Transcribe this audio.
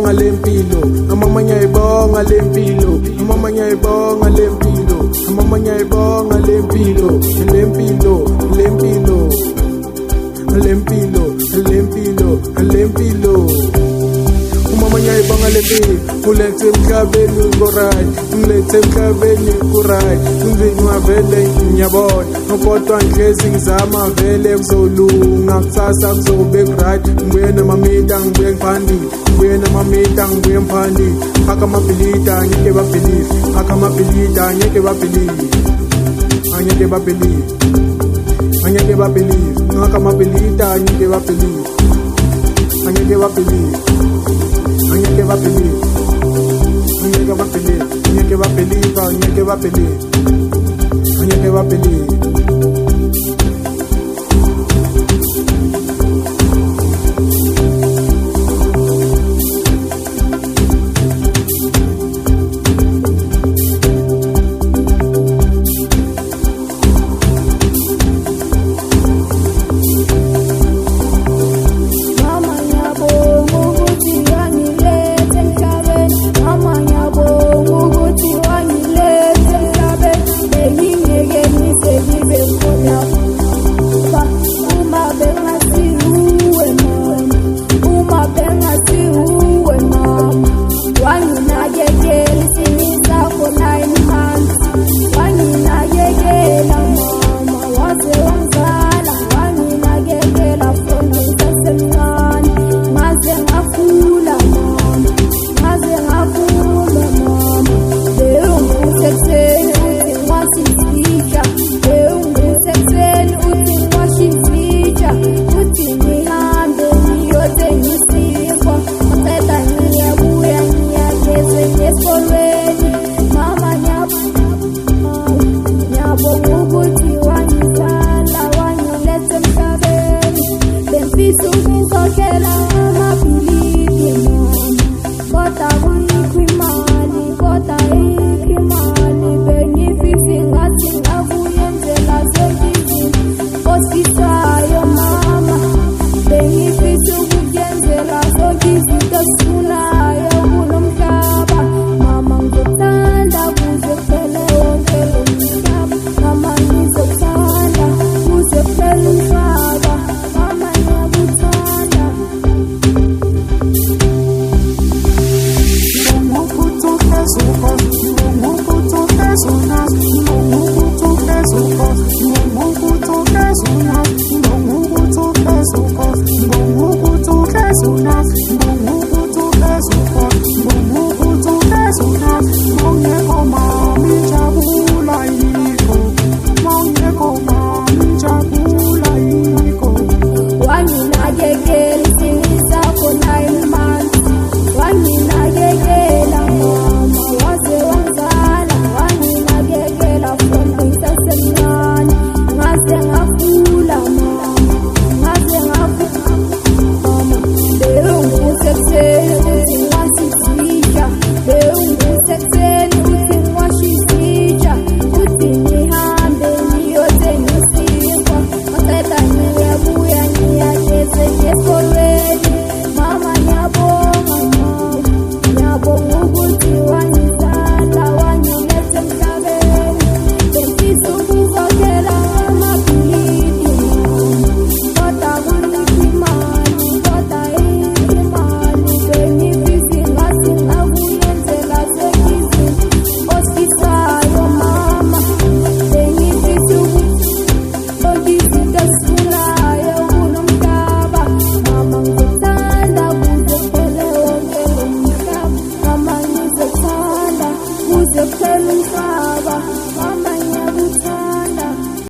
ngiyayibonga lempilo, mama ngiyayibonga lempilo, mama ngiyayibonga lempilo, mama ngiyayibonga lempilo, lempilo, lempilo, lempilo, lempilo, lempilo. Mama ngiyayibonga lempilo, ulethe emhlabeni kuright, ulethe emhlabeni kuright, unzinywa vele ngiyabona, kodwa ngihlezi ngizama vele kuzolunga, kusasa kuzobe right, ngibuye namamita ngibuye ngiphandile, ngibuye namamita ngibuye ngiphandile, phaka amabhilida angeke babhelieve, phaka amabhilida angeke babhelieve, angeke babhelieve, angeke babhelieve, ngaka amabhilida angeke babhelieve, angeke babhelieve, angeke babhelieve, angeke babhelieve, angeke babhelieve, angeke babhelieve, angeke babhelieve.